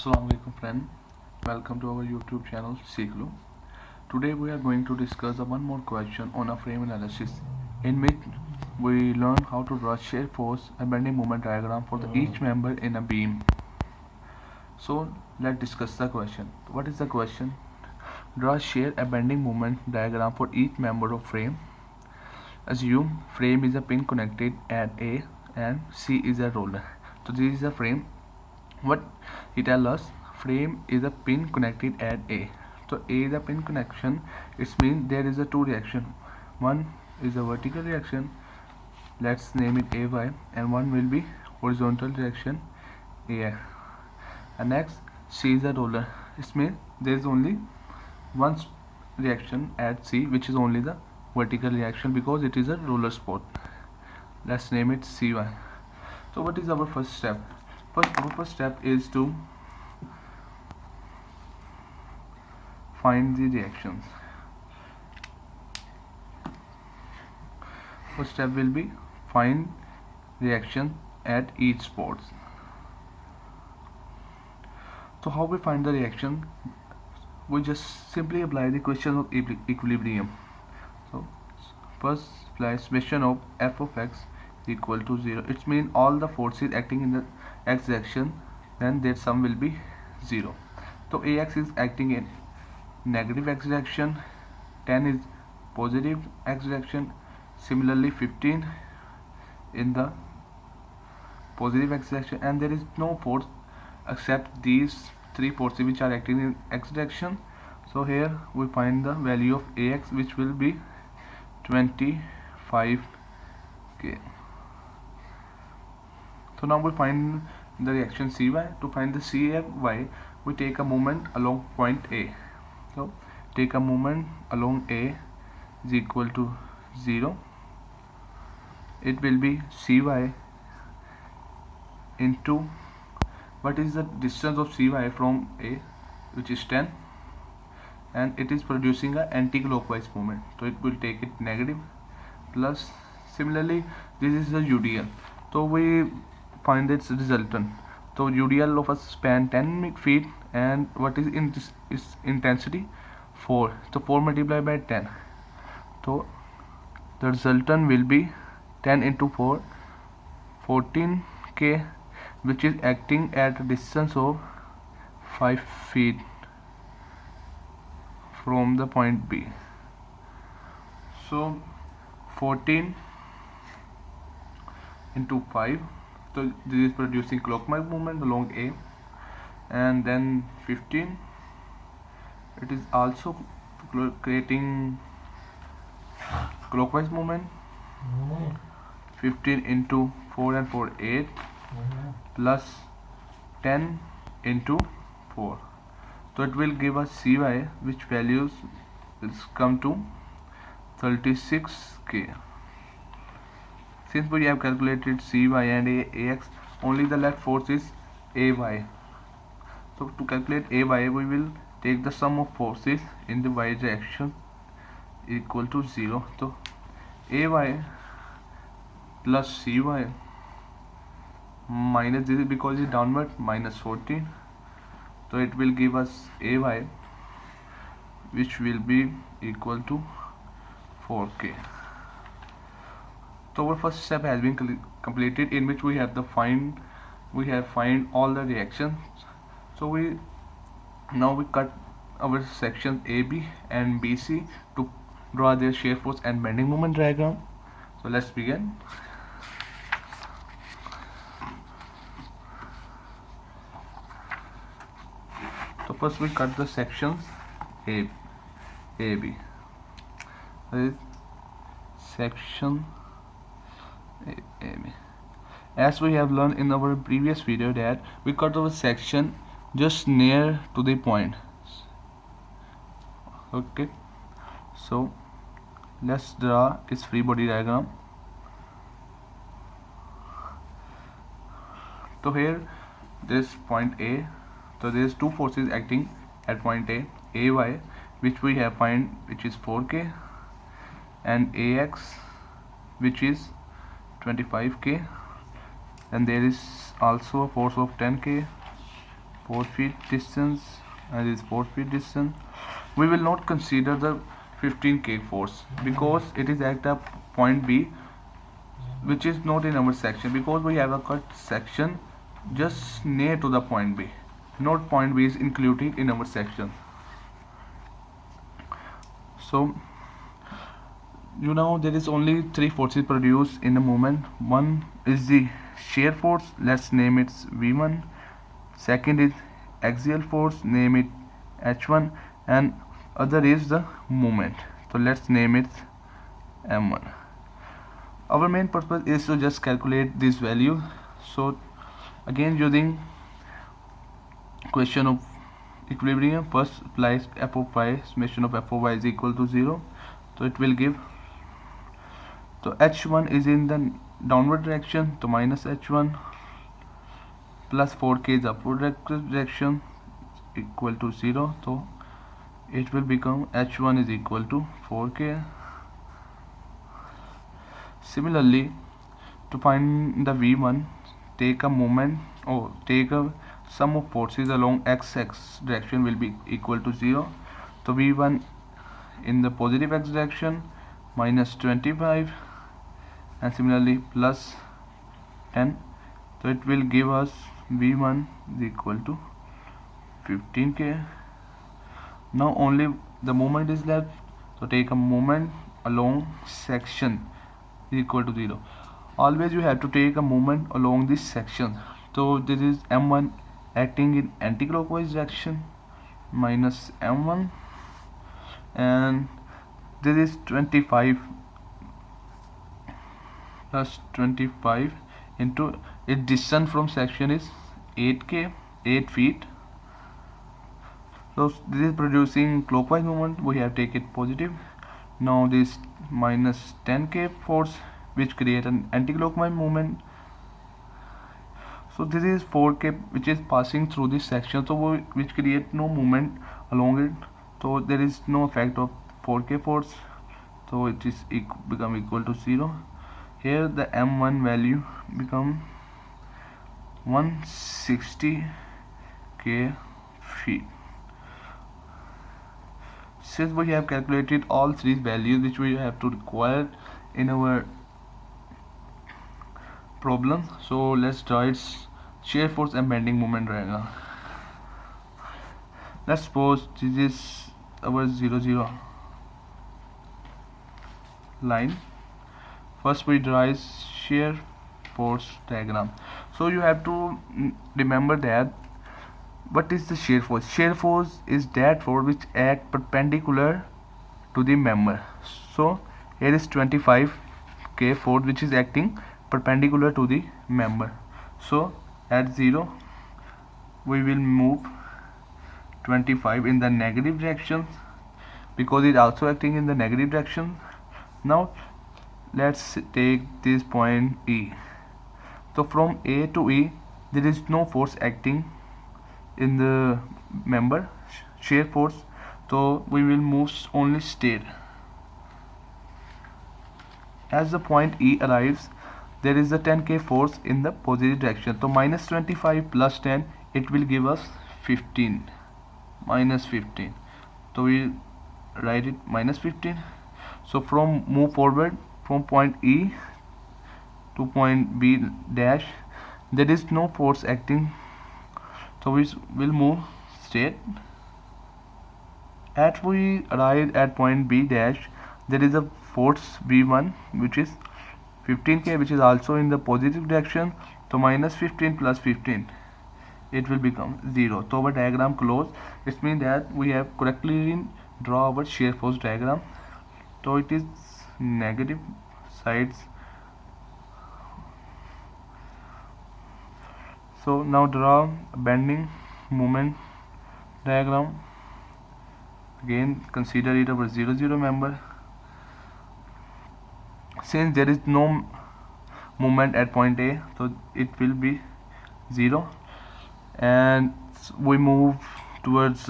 Assalamu alaikum friend, welcome to our YouTube channel Seeklo. Today we are going to discuss one more question on a frame analysis in which we learn how to draw shear force and bending moment diagram for each member in a beam. So let's discuss the question. What is the question? Draw shear and bending moment diagram for each member of frame. Assume frame is a pin connected at A and C is a roller. So this is a frame. What he tells us, frame is a pin connected at A. So A is a pin connection. It means there is a two reaction. One is a vertical reaction, let's name it AY, and one will be horizontal reaction AX. And next C is a roller. It means there is only one reaction at C, which is only the vertical reaction because it is a roller spot. Let's name it CY. So what is our first step? Our first step is to find the reactions. First step will be find reaction at each spot. So how we find the reaction? We just simply apply the equation of equilibrium. So first apply summation of f of x equal to 0. It means all the forces acting in the x direction, then their sum will be 0. So Ax is acting in negative x direction, 10 is positive x direction, similarly 15 in the positive x direction, and there is no force except these three forces which are acting in x direction. So here we find the value of Ax, which will be 25 K. So now we find the reaction CY. To find the CY, we take a moment along point A. So take a moment along A is equal to 0. It will be CY into, what is the distance of CY from A, which is 10, and it is producing a anti-clockwise movement, so it will take it negative, plus similarly this is the UDL. So we find its resultant. So UDL of a span 10 feet, and what is in this is intensity 4. So 4 multiplied by 10. So the resultant will be 10 into 4, 14 K, which is acting at a distance of 5 feet from the point B. So 14 into 5, so this is producing clockwise movement along A, and then 15, it is also creating clockwise movement. 15 into 4 and 4 8, plus 10 into 4, so it will give us CY, which values will come to 36 K. Since we have calculated CY and AX, only the left force is AY. So to calculate AY, we will take the sum of forces in the y direction equal to 0. So AY plus CY minus this, because it's downward, minus 14. So it will give us AY, which will be equal to 4K. So our first step has been completed, in which we have find all the reactions. So we cut our sections AB and BC to draw their shear force and bending moment diagram. So let's begin. So first we cut the sections AB. That is section AB. As we have learned in our previous video that we cut our section just near to the point. Okay, so let's draw its free body diagram. So here this point A, so there is two forces acting at point A, AY, which we have find, which is 4K, and AX, which is 25K, and there is also a force of 10K, 4 feet distance and this 4 feet distance. We will not consider the 15k force because it is at a point B which is not in our section, because we have a cut section just near to the point B. Not point B is included in our section. So you know there is only three forces produced in a moment. One is the shear force, let's name it V1. Second is axial force, name it H1, and other is the moment, so let's name it M1. Our main purpose is to just calculate this value. So again, using question of equilibrium, first applies f of y, summation of f of y is equal to 0, so it will give, so h1 is in the downward direction, so minus h1 plus 4k is upward direction equal to 0, so it will become h1 is equal to 4k. Similarly, to find the v1, take a moment or take a sum of forces along x direction will be equal to 0. So v1 in the positive x direction minus 25 and similarly plus 10, so it will give us v1 is equal to 15k. Now only the moment is left, so take a moment along section is equal to 0. Always you have to take a moment along this section. So this is m1 acting in anti-clockwise direction minus m1, and this is 25 plus 25 into its distance from section is 8 feet. So this is producing clockwise movement, we have taken it positive. Now this minus 10k force which create an anti-clockwise movement. So this is 4k which is passing through this section, so which create no movement along it, so there is no effect of 4k force, so it is become equal to 0. Here the m1 value become 160 k feet. Since we have calculated all three values which we have to require in our problem, so let's draw its shear force and bending moment diagram. Let's suppose this is our 0 0 line. First we draw shear force diagram. So you have to remember that what is the shear force? Shear force is that force which act perpendicular to the member. So here is 25k force which is acting perpendicular to the member. So at 0 we will move 25 in the negative direction because it is also acting in the negative direction. Now let's take this point E. So from A to E there is no force acting in the member, shear force, so we will move only straight. As the point E arrives, there is a 10k force in the positive direction, so minus 25 plus 10, it will give us 15, minus 15, so we write it minus 15. So from move forward from point E to point B dash, there is no force acting, so we will move straight. As we arrive at point B dash, there is a force V1 which is 15k which is also in the positive direction, so minus 15 plus 15, it will become 0. So our diagram closed. It means that we have correctly draw our shear force diagram. So it is negative sides. So now draw a bending moment diagram. Again consider it our 0 0 member. Since there is no movement at point A, so it will be 0, and we move towards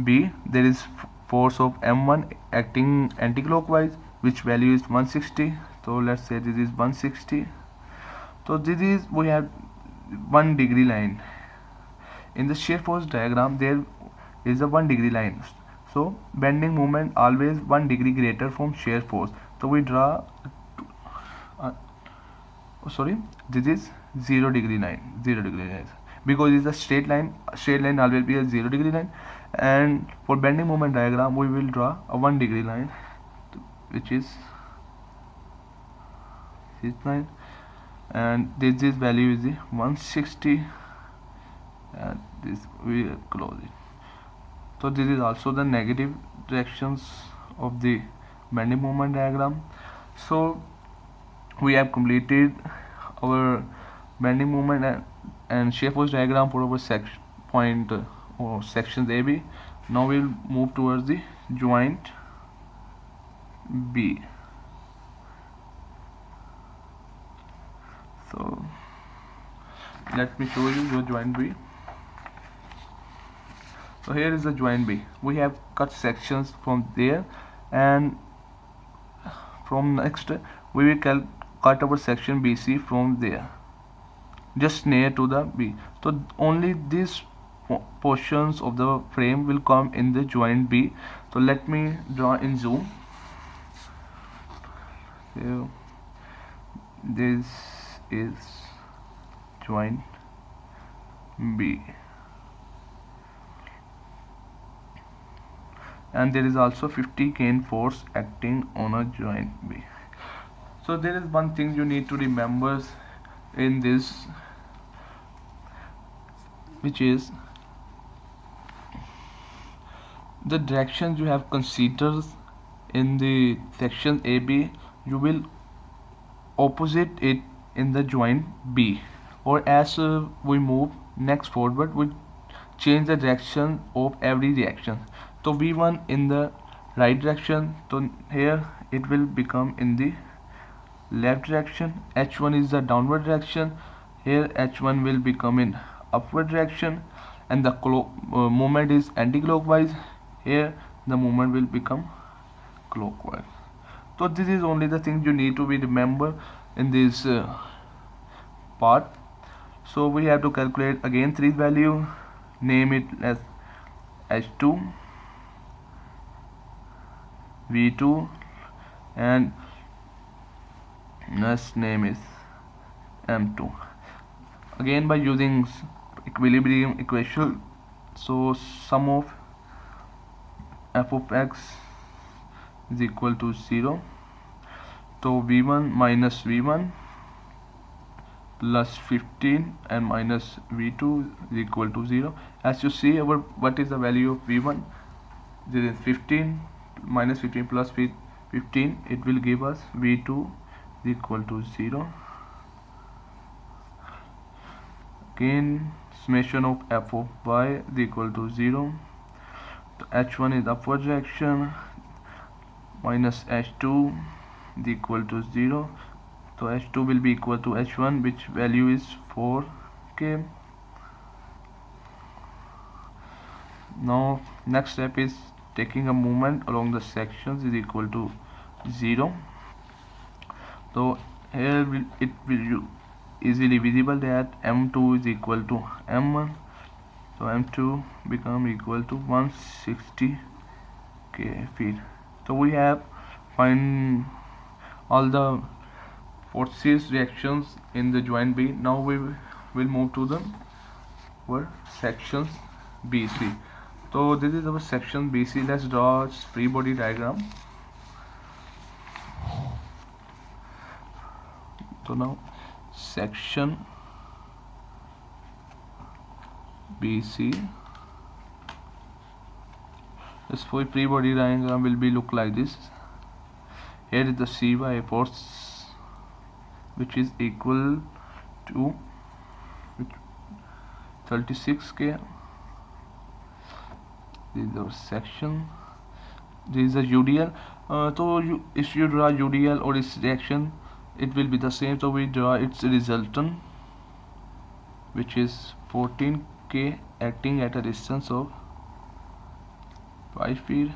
B. There is force of M1 acting anti-clockwise, which value is 160. So let's say this is 160. So this is, we have 1 degree line. in the shear force diagram there is a 1 degree line. So bending moment always 1 degree greater from shear force. So we draw this is 0 degree line, because it's a straight line always be a 0 degree line, and for bending moment diagram we will draw a 1 degree line, which is this line, and this value is the 160, and this we close it. So this is also the negative directions of the bending moment diagram. So we have completed our bending moment and shear force diagram for our section point or sections AB. Now we'll move towards the joint B. So let me show you your joint B. So here is the joint B. We have cut sections from there, and from next we will cut our section BC from there, just near to the B. So only these portions of the frame will come in the joint B. So let me draw in zoom. So this is joint B, and there is also 50 kN force acting on a joint B. So there is one thing you need to remember in this, which is the directions you have considered in the section AB, you will opposite it in the joint B, or as we move next forward we change the direction of every reaction. So V1 in the right direction, so here it will become in the left direction. H1 is the downward direction, here H1 will become in upward direction, and the moment is anti-clockwise, here the moment will become clockwise. So this is only the thing you need to be remember in this part. So we have to calculate again 3 value, name it as H2, V2, and next name is M2. Again by using equilibrium equation, so sum of f of x is equal to 0. So V1 minus V1 plus 15 and minus V2 is equal to 0. As you see, our what is the value of V1? This is 15 minus 15 plus 15. It will give us V2 is equal to 0. Again, summation of f of y is equal to 0. So H1 is upward direction, minus H2 is equal to 0. So H2 will be equal to H1, which value is 4k. Now next step is taking a moment along the sections is equal to 0. So here it will easily visible that M2 is equal to M1. So M2 become equal to 160 k feet. So we have find all the forces reactions in the joint B. Now we will move to the our sections BC. So this is our section BC. Let's draw its free body diagram. So now section BC, this free body diagram will be look like this. Here is the CY force, which is equal to 36k. This is our section. This is a UDL. So if you draw UDL or its reaction, it will be the same. So we draw its resultant, which is 14k acting at a distance of 5 feet,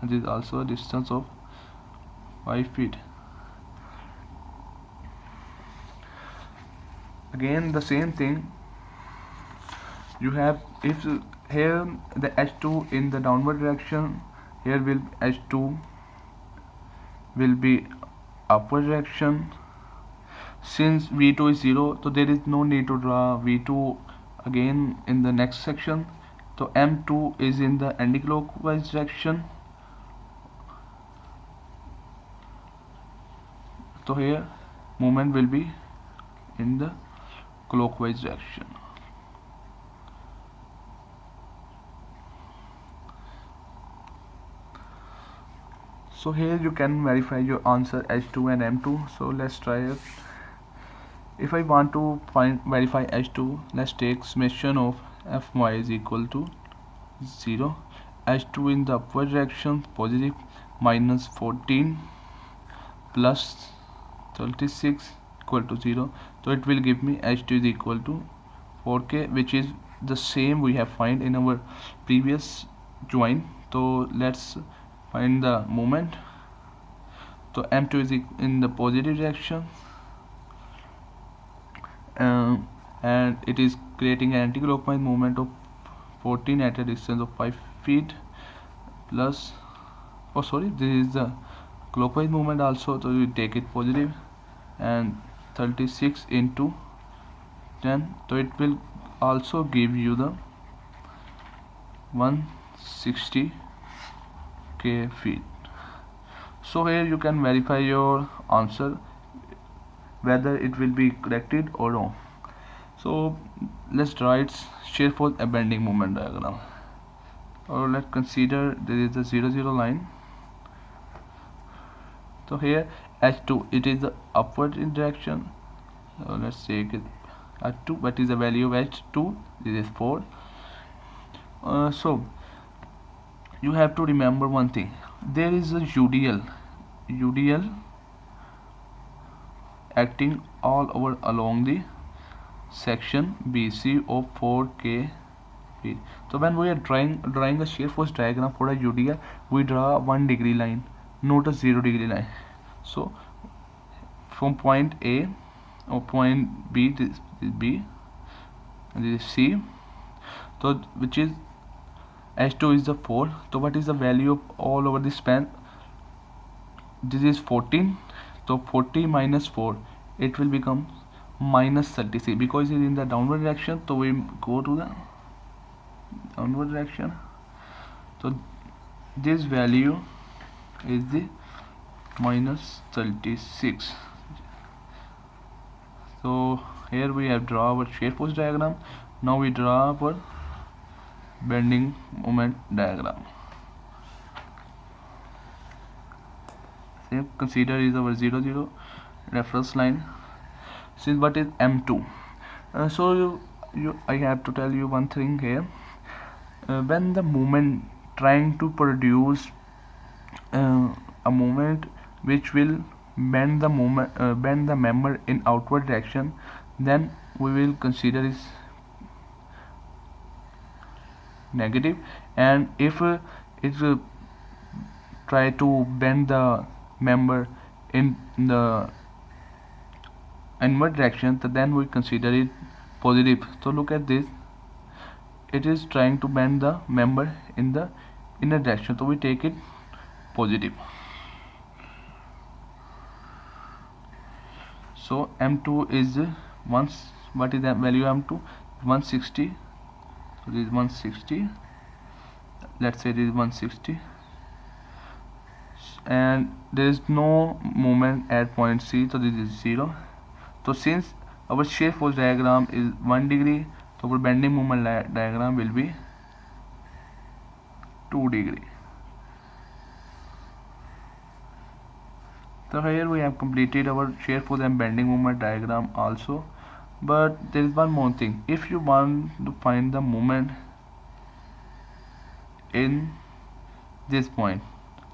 and this is also a distance of 5 feet. Again the same thing, you have, if here the h2 in the downward direction, here will h2 will be upward direction. Since v2 is 0, so there is no need to draw v2 again in the next section. So m2 is in the anti-clockwise direction. So here movement will be in the clockwise direction. So here you can verify your answer h2 and m2. So let's try it. If I want to verify h2, let's take summation of fy is equal to 0. h2 in the upward direction positive minus 14 plus 36 equal to 0. So it will give me h2 is equal to 4k, which is the same we have find in our previous join. So let's find the moment. So m2 is in the positive direction, and it is creating an anti-clockwise movement of 14 at a distance of 5 feet plus, oh sorry, this is the clockwise movement also, so we take it positive, and 36 into 10, so it will also give you the 160 k feet. So here you can verify your answer whether it will be corrected or wrong. So let's draw its shear force and bending moment diagram, or let's consider there is a 0 0 line. So here h2, it is the upward in direction, so let's take it h2. What is the value of h2? This is 4. So you have to remember one thing, there is a UDL acting all over along the section BC of 4k feet. So when we are drawing a shear force diagram for a UDL, we draw a 1 degree line, not a 0 degree line. So from point A or point B, this is B and this is C, so which is h2 is the 4. So what is the value of all over the span? This is 14. So 40 minus 4, it will become minus 36, because it is in the downward direction. So we go to the downward direction. So this value is the minus 36. So here we have draw our shear force diagram. Now we draw our bending moment diagram. Same, consider is our 0 0 reference line. Since what is m2, so I have to tell you one thing here. When the movement trying to produce a movement which will bend the member in outward direction, then we will consider is negative. And if it try to bend the member in the inward direction, so then we consider it positive. So look at this, it is trying to bend the member in the inner direction, so we take it positive. So m2 is what is the value of m2? 160. So this is 160, let's say this is 160, and there is no movement at point C, so this is 0. So since our shear force diagram is 1 degree, so our bending moment diagram will be 2 degree. So here we have completed our shear force and bending moment diagram also. But there is one more thing. If you want to find the moment in this point,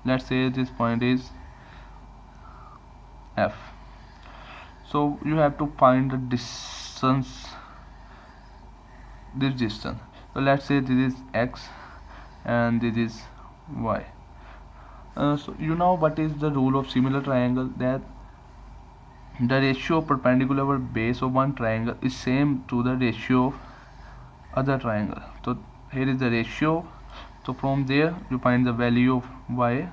let's say this point is F, so you have to find the distance, this distance. So let's say this is X and this is Y. So you know what is the rule of similar triangle, that the ratio of perpendicular base of one triangle is same to the ratio other triangle. So here is the ratio. So from there you find the value of y,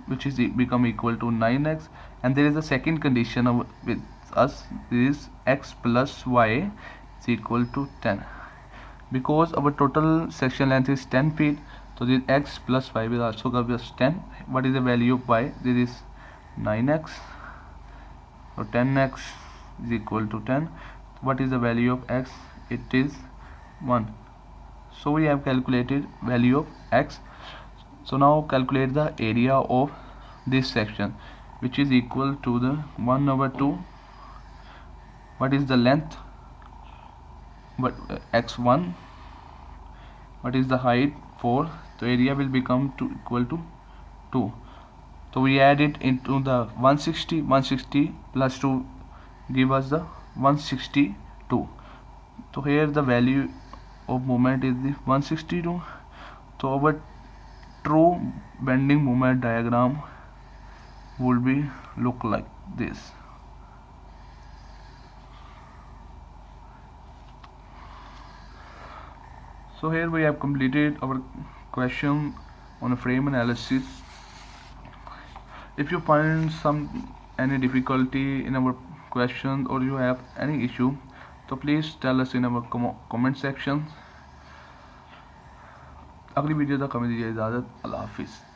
which is become equal to 9x, and there is a second condition with us, is x plus y is equal to 10. Because our total section length is 10 feet, so this x plus y will also give us 10. What is the value of y? This is 9x, so 10x is equal to 10. What is the value of x? It is 1. So we have calculated value of x. So now calculate the area of this section, which is equal to the 1/2. What is the length? But x1. What is the height? 4. So area will become equal to 2. So we add it into the 160. 160 plus 2 give us the 162. So here the value of moment is the 162. So our true bending moment diagram would be look like this. So here we have completed our question on a frame analysis. If you find any difficulty in our question, or you have any issue, so please tell us in our comment section. अगली video तक हमें दीजिए इजाज़त। अल्लाह हाफिज़।